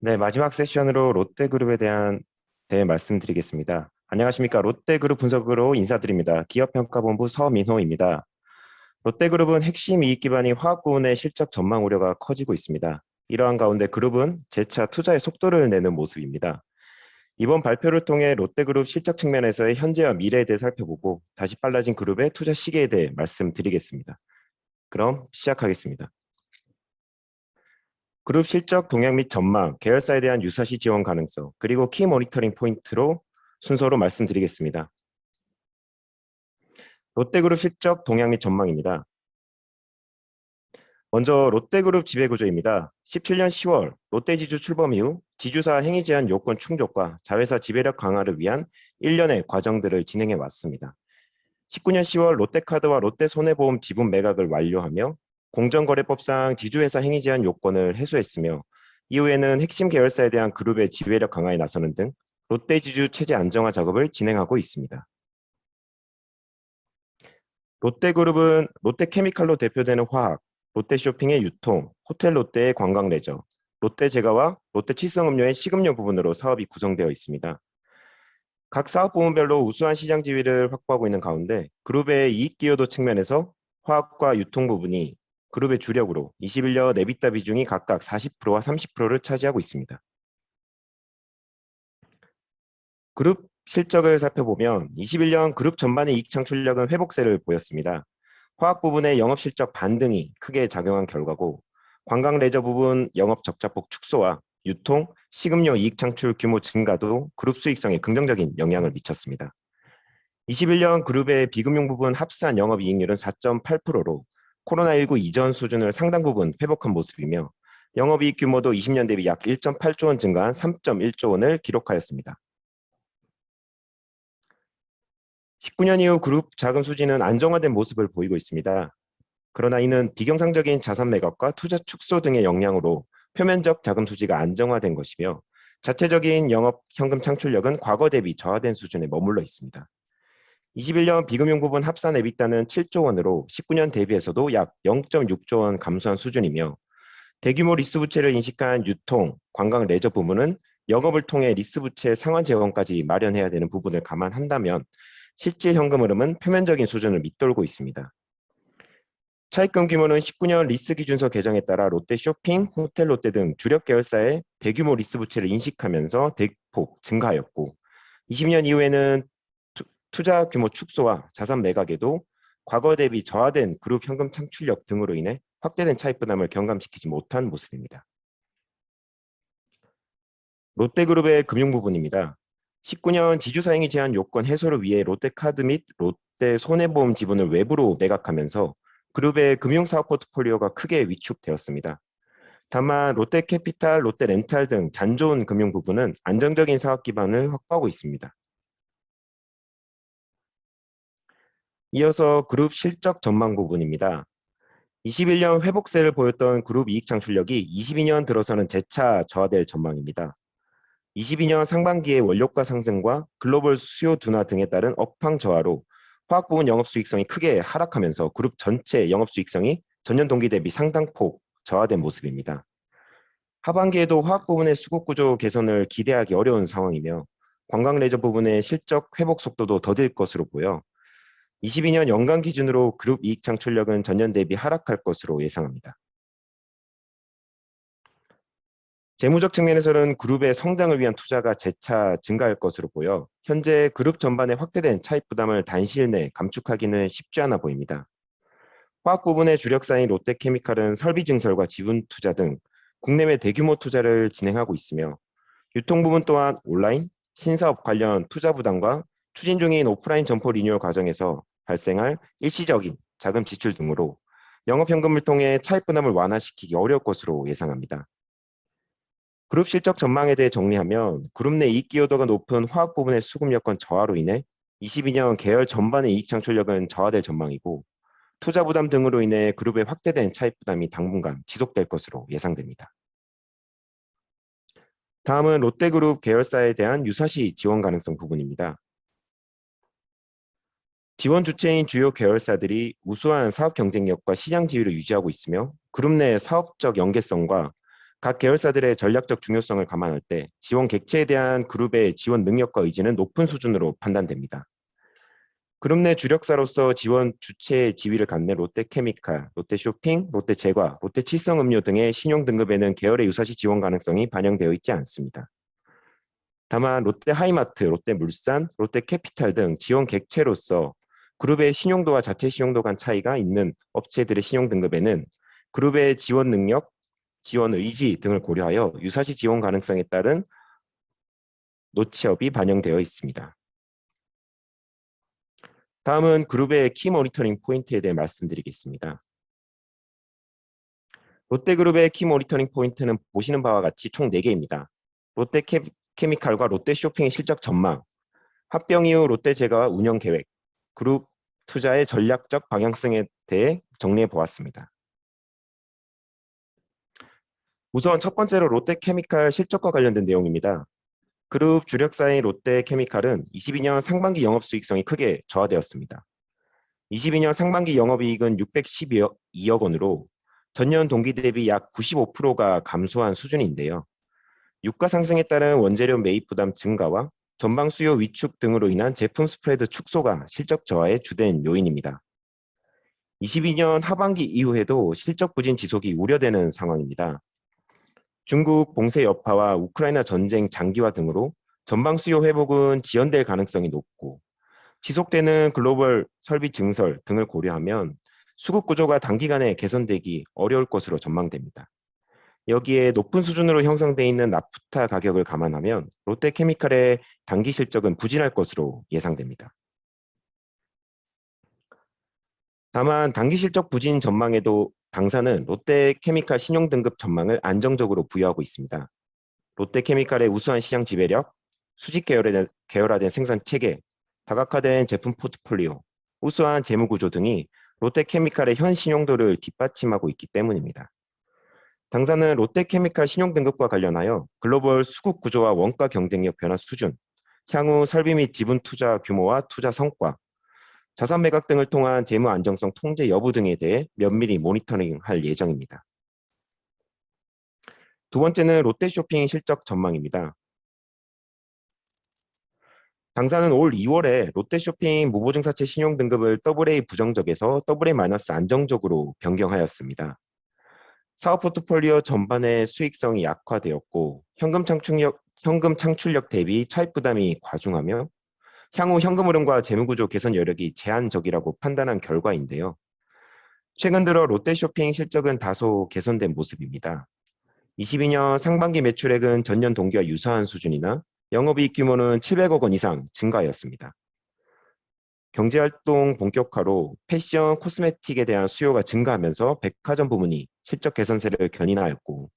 네, 마지막 세션으로 롯데그룹에 대한 말씀드리겠습니다. 안녕하십니까. 롯데그룹 분석으로 인사드립니다. 기업평가본부 서민호입니다. 롯데그룹은 핵심 이익 기반인 화학 부문의 실적 전망 우려가 커지고 있습니다. 이러한 가운데 그룹은 재차 투자의 속도를 내는 모습입니다. 이번 발표를 통해 롯데그룹 실적 측면에서의 현재와 미래에 대해 살펴보고 다시 빨라진 그룹의 투자 시기에 대해 말씀드리겠습니다. 그럼 시작하겠습니다. 그룹 실적 동향 및 전망, 계열사에 대한 유사시 지원 가능성, 그리고 키 모니터링 포인트로 순서로 말씀드리겠습니다. 롯데그룹 실적 동향 및 전망입니다. 먼저 롯데그룹 지배구조입니다. 17년 10월 롯데지주 출범 이후 지주사 행위 제한 요건 충족과 자회사 지배력 강화를 위한 1년의 과정들을 진행해 왔습니다. 19년 10월 롯데카드와 롯데손해보험 지분 매각을 완료하며 공정거래법상 지주회사 행위 제한 요건을 해소했으며 이후에는 핵심 계열사에 대한 그룹의 지배력 강화에 나서는 등 롯데지주 체제 안정화 작업을 진행하고 있습니다. 롯데그룹은 롯데케미칼로 대표되는 화학, 롯데쇼핑의 유통, 호텔 롯데의 관광 레저, 롯데제과와 롯데칠성음료의 식음료 부분으로 사업이 구성되어 있습니다. 각 사업 부문별로 우수한 시장 지위를 확보하고 있는 가운데 그룹의 이익 기여도 측면에서 화학과 유통 부분이 그룹의 주력으로 21년 에비타 비중이 각각 40%와 30%를 차지하고 있습니다. 그룹 실적을 살펴보면 21년 그룹 전반의 이익 창출력은 회복세를 보였습니다. 화학 부분의 영업 실적 반등이 크게 작용한 결과고 관광 레저 부분 영업 적자폭 축소와 유통, 식음료 이익 창출 규모 증가도 그룹 수익성에 긍정적인 영향을 미쳤습니다. 21년 그룹의 비금융 부분 합산 영업이익률은 4.8%로 코로나19 이전 수준을 상당 부분 회복한 모습이며 영업이익 규모도 20년 대비 약 1.8조 원 증가한 3.1조 원을 기록하였습니다. 19년 이후 그룹 자금 수지는 안정화된 모습을 보이고 있습니다. 그러나 이는 비경상적인 자산 매각과 투자 축소 등의 영향으로 표면적 자금 수지가 안정화된 것이며 자체적인 영업 현금 창출력은 과거 대비 저하된 수준에 머물러 있습니다. 21년 비금융 부분 합산 에비타는 7조 원으로 19년 대비해서도 약 0.6조 원 감소한 수준이며 대규모 리스 부채를 인식한 유통, 관광 레저 부문은 영업을 통해 리스 부채 상환 재원까지 마련해야 되는 부분을 감안한다면 실질 현금 흐름은 표면적인 수준을 밑돌고 있습니다. 차입금 규모는 19년 리스 기준서 개정에 따라 롯데쇼핑, 호텔 롯데 등 주력 계열사의 대규모 리스 부채를 인식하면서 대폭 증가하였고 20년 이후에는 투자 규모 축소와 자산 매각에도 과거 대비 저하된 그룹 현금 창출력 등으로 인해 확대된 차입 부담을 경감시키지 못한 모습입니다. 롯데그룹의 금융 부분입니다. 19년 지주사행위 제한 요건 해소를 위해 롯데카드 및 롯데손해보험 지분을 외부로 매각하면서 그룹의 금융사업 포트폴리오가 크게 위축되었습니다. 다만 롯데캐피탈, 롯데렌탈 등 잔 좋은 금융 부분은 안정적인 사업 기반을 확보하고 있습니다. 이어서 그룹 실적 전망 부분입니다. 21년 회복세를 보였던 그룹 이익 창출력이 22년 들어서는 재차 저하될 전망입니다. 22년 상반기에 원료가 상승과 글로벌 수요 둔화 등에 따른 업황 저하로 화학 부분 영업 수익성이 크게 하락하면서 그룹 전체 영업 수익성이 전년 동기 대비 상당폭 저하된 모습입니다. 하반기에도 화학 부분의 수급 구조 개선을 기대하기 어려운 상황이며 관광 레저 부분의 실적 회복 속도도 더딜 것으로 보여 22년 연간 기준으로 그룹 이익 창출력은 전년 대비 하락할 것으로 예상합니다. 재무적 측면에서는 그룹의 성장을 위한 투자가 재차 증가할 것으로 보여 현재 그룹 전반의 확대된 차입 부담을 단시일 내 감축하기는 쉽지 않아 보입니다. 화학 부분의 주력사인 롯데케미칼은 설비 증설과 지분 투자 등 국내외 대규모 투자를 진행하고 있으며 유통 부분 또한 온라인, 신사업 관련 투자 부담과 추진 중인 오프라인 점포 리뉴얼 과정에서 발생할 일시적인 자금 지출 등으로 영업현금을 통해 차입 부담을 완화시키기 어려울 것으로 예상합니다. 그룹 실적 전망에 대해 정리하면 그룹 내 이익 기여도가 높은 화학 부분의 수급 여건 저하로 인해 22년 계열 전반의 이익 창출력은 저하될 전망이고 투자 부담 등으로 인해 그룹의 확대된 차입 부담이 당분간 지속될 것으로 예상됩니다. 다음은 롯데그룹 계열사에 대한 유사시 지원 가능성 부분입니다. 지원 주체인 주요 계열사들이 우수한 사업 경쟁력과 시장 지위를 유지하고 있으며 그룹 내 사업적 연계성과 각 계열사들의 전략적 중요성을 감안할 때 지원 객체에 대한 그룹의 지원 능력과 의지는 높은 수준으로 판단됩니다. 그룹 내 주력사로서 지원 주체의 지위를 갖는 롯데케미칼, 롯데쇼핑, 롯데제과, 롯데칠성음료 등의 신용 등급에는 계열의 유사시 지원 가능성이 반영되어 있지 않습니다. 다만 롯데하이마트, 롯데물산, 롯데캐피탈 등 지원 객체로서 그룹의 신용도와 자체 신용도 간 차이가 있는 업체들의 신용 등급에는 그룹의 지원 능력, 지원 의지 등을 고려하여 유사시 지원 가능성에 따른 노치업이 반영되어 있습니다. 다음은 그룹의 키 모니터링 포인트에 대해 말씀드리겠습니다. 롯데그룹의 키 모니터링 포인트는 보시는 바와 같이 총 4개입니다. 롯데케미칼과 롯데쇼핑의 실적 전망, 합병 이후 롯데제과와 운영 계획, 그룹 투자의 전략적 방향성에 대해 정리해 보았습니다. 우선 첫 번째로 롯데케미칼 실적과 관련된 내용입니다. 그룹 주력사인 롯데케미칼은 22년 상반기 영업수익성이 크게 저하되었습니다. 22년 상반기 영업이익은 612억 원으로 전년 동기 대비 약 95%가 감소한 수준인데요. 유가 상승에 따른 원재료 매입 부담 증가와 전방 수요 위축 등으로 인한 제품 스프레드 축소가 실적 저하의 주된 요인입니다. 22년 하반기 이후에도 실적 부진 지속이 우려되는 상황입니다. 중국 봉쇄 여파와 우크라이나 전쟁 장기화 등으로 전방 수요 회복은 지연될 가능성이 높고 지속되는 글로벌 설비 증설 등을 고려하면 수급 구조가 단기간에 개선되기 어려울 것으로 전망됩니다. 여기에 높은 수준으로 형성돼 있는 나프타 가격을 감안하면 롯데케미칼의 단기 실적은 부진할 것으로 예상됩니다. 다만 단기 실적 부진 전망에도 당사는 롯데케미칼 신용 등급 전망을 안정적으로 부여하고 있습니다. 롯데케미칼의 우수한 시장 지배력, 수직 계열화된 생산 체계, 다각화된 제품 포트폴리오, 우수한 재무 구조 등이 롯데케미칼의 현 신용도를 뒷받침하고 있기 때문입니다. 당사는 롯데케미칼 신용 등급과 관련하여 글로벌 수급 구조와 원가 경쟁력 변화 수준, 향후 설비 및 지분 투자 규모와 투자 성과, 자산 매각 등을 통한 재무 안정성 통제 여부 등에 대해 면밀히 모니터링할 예정입니다. 두 번째는 롯데쇼핑 실적 전망입니다. 당사는 올 2월에 롯데쇼핑 무보증사채 신용 등급을 AA 부정적에서 AA- 안정적으로 변경하였습니다. 사업 포트폴리오 전반의 수익성이 약화되었고 현금 창출력 대비 차입 부담이 과중하며 향후 현금 흐름과 재무구조 개선 여력이 제한적이라고 판단한 결과인데요. 최근 들어 롯데쇼핑 실적은 다소 개선된 모습입니다. 22년 상반기 매출액은 전년 동기와 유사한 수준이나 영업이익 규모는 700억 원 이상 증가하였습니다. 경제활동 본격화로 패션, 코스메틱에 대한 수요가 증가하면서 백화점 부문이 실적 개선세를 견인하였고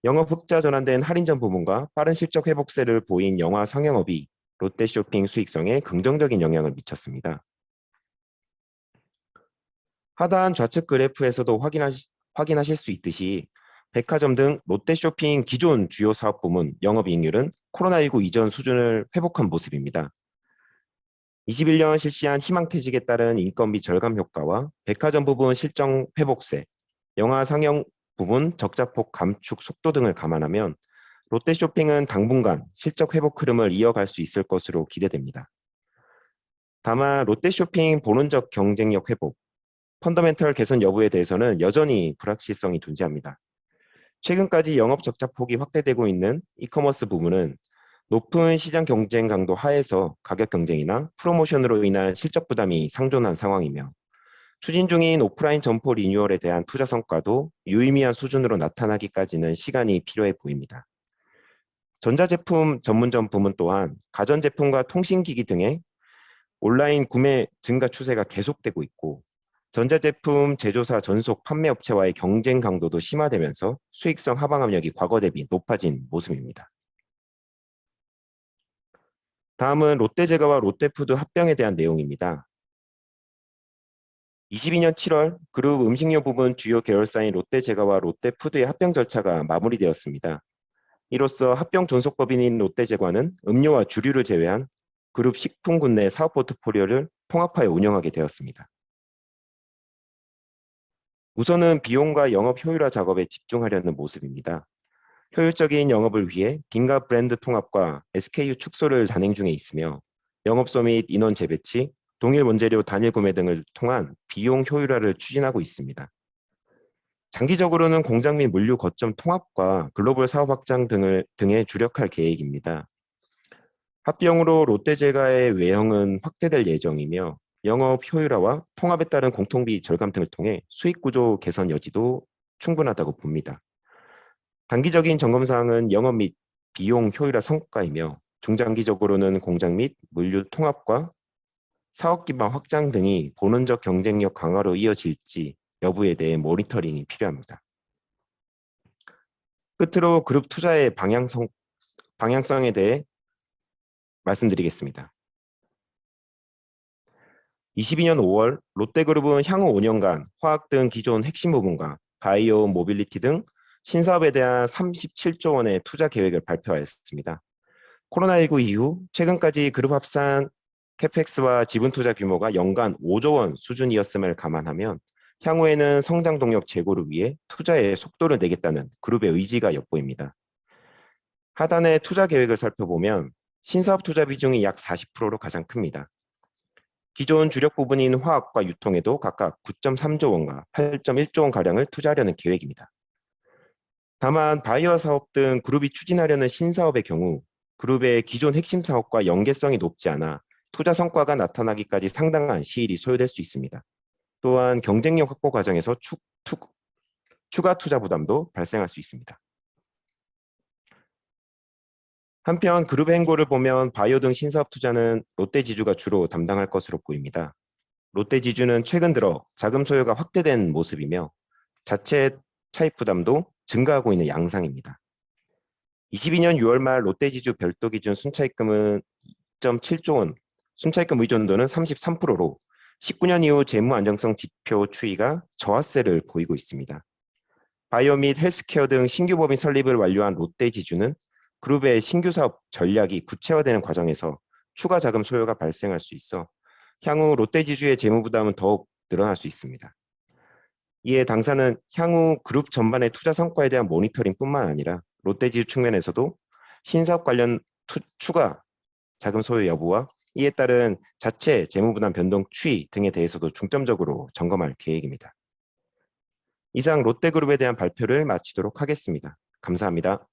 영업 흑자 전환된 할인점 부문과 빠른 실적 회복세를 보인 영화 상영업이 롯데쇼핑 수익성에 긍정적인 영향을 미쳤습니다. 하단 좌측 그래프에서도 확인하실 수 있듯이 백화점 등 롯데쇼핑 기존 주요 사업 부문 영업이익률은 코로나19 이전 수준을 회복한 모습입니다. 21년 실시한 희망퇴직에 따른 인건비 절감 효과와 백화점 부분 실적 회복세, 영화 상영 부분 적자폭 감축 속도 등을 감안하면 롯데쇼핑은 당분간 실적 회복 흐름을 이어갈 수 있을 것으로 기대됩니다. 다만 롯데쇼핑 본원적 경쟁력 회복, 펀더멘털 개선 여부에 대해서는 여전히 불확실성이 존재합니다. 최근까지 영업 적자폭이 확대되고 있는 이커머스 부문은 높은 시장 경쟁 강도 하에서 가격 경쟁이나 프로모션으로 인한 실적 부담이 상존한 상황이며 추진 중인 오프라인 점포 리뉴얼에 대한 투자 성과도 유의미한 수준으로 나타나기까지는 시간이 필요해 보입니다. 전자제품 전문점 부문 또한 가전제품과 통신기기 등의 온라인 구매 증가 추세가 계속되고 있고 전자제품 제조사 전속 판매업체와의 경쟁 강도도 심화되면서 수익성 하방 압력이 과거 대비 높아진 모습입니다. 다음은 롯데제과와 롯데푸드 합병에 대한 내용입니다. 22년 7월 그룹 음식료 부분 주요 계열사인 롯데제과와 롯데푸드의 합병 절차가 마무리되었습니다. 이로써 합병 존속법인인 롯데제과는 음료와 주류를 제외한 그룹 식품군 내 사업 포트폴리오를 통합하여 운영하게 되었습니다. 우선은 비용과 영업 효율화 작업에 집중하려는 모습입니다. 효율적인 영업을 위해 빈과 브랜드 통합과 SKU 축소를 단행 중에 있으며 영업소 및 인원 재배치, 동일 원재료 단일 구매 등을 통한 비용 효율화를 추진하고 있습니다. 장기적으로는 공장 및 물류 거점 통합과 글로벌 사업 확장 등에 주력할 계획입니다. 합병으로 롯데제과의 외형은 확대될 예정이며 영업 효율화와 통합에 따른 공통비 절감 등을 통해 수익 구조 개선 여지도 충분하다고 봅니다. 단기적인 점검 사항은 영업 및 비용 효율화 성과이며 중장기적으로는 공장 및 물류 통합과 사업 기반 확장 등이 본원적 경쟁력 강화로 이어질지 여부에 대해 모니터링이 필요합니다. 끝으로 그룹 투자의 방향성에 대해 말씀드리겠습니다. 22년 5월 롯데그룹은 향후 5년간 화학 등 기존 핵심 부분과 바이오, 모빌리티 등 신사업에 대한 37조 원의 투자 계획을 발표하였습니다. 코로나19 이후 최근까지 그룹 합산 캐펙스와 지분 투자 규모가 연간 5조 원 수준이었음을 감안하면 향후에는 성장 동력 제고를 위해 투자의 속도를 내겠다는 그룹의 의지가 엿보입니다. 하단의 투자 계획을 살펴보면 신사업 투자 비중이 약 40%로 가장 큽니다. 기존 주력 부분인 화학과 유통에도 각각 9.3조 원과 8.1조 원 가량을 투자하려는 계획입니다. 다만 바이오 사업 등 그룹이 추진하려는 신사업의 경우 그룹의 기존 핵심 사업과 연계성이 높지 않아 투자 성과가 나타나기까지 상당한 시일이 소요될 수 있습니다. 또한 경쟁력 확보 과정에서 추가 투자 부담도 발생할 수 있습니다. 한편 그룹의 행보를 보면 바이오 등 신사업 투자는 롯데지주가 주로 담당할 것으로 보입니다. 롯데지주는 최근 들어 자금 소요가 확대된 모습이며 자체 차입 부담도 증가하고 있는 양상입니다. 22년 6월 말 롯데지주 별도 기준 순차입금은 2.7조 원, 순차입금 의존도는 33%로 19년 이후 재무 안정성 지표 추이가 저하세를 보이고 있습니다. 바이오 및 헬스케어 등 신규 법인 설립을 완료한 롯데지주는 그룹의 신규 사업 전략이 구체화되는 과정에서 추가 자금 소요가 발생할 수 있어 향후 롯데지주의 재무 부담은 더욱 늘어날 수 있습니다. 이에 당사는 향후 그룹 전반의 투자 성과에 대한 모니터링뿐만 아니라 롯데지주 측면에서도 신사업 관련 추가 자금 소요 여부와 이에 따른 자체 재무 부담 변동 추이 등에 대해서도 중점적으로 점검할 계획입니다. 이상 롯데그룹에 대한 발표를 마치도록 하겠습니다. 감사합니다.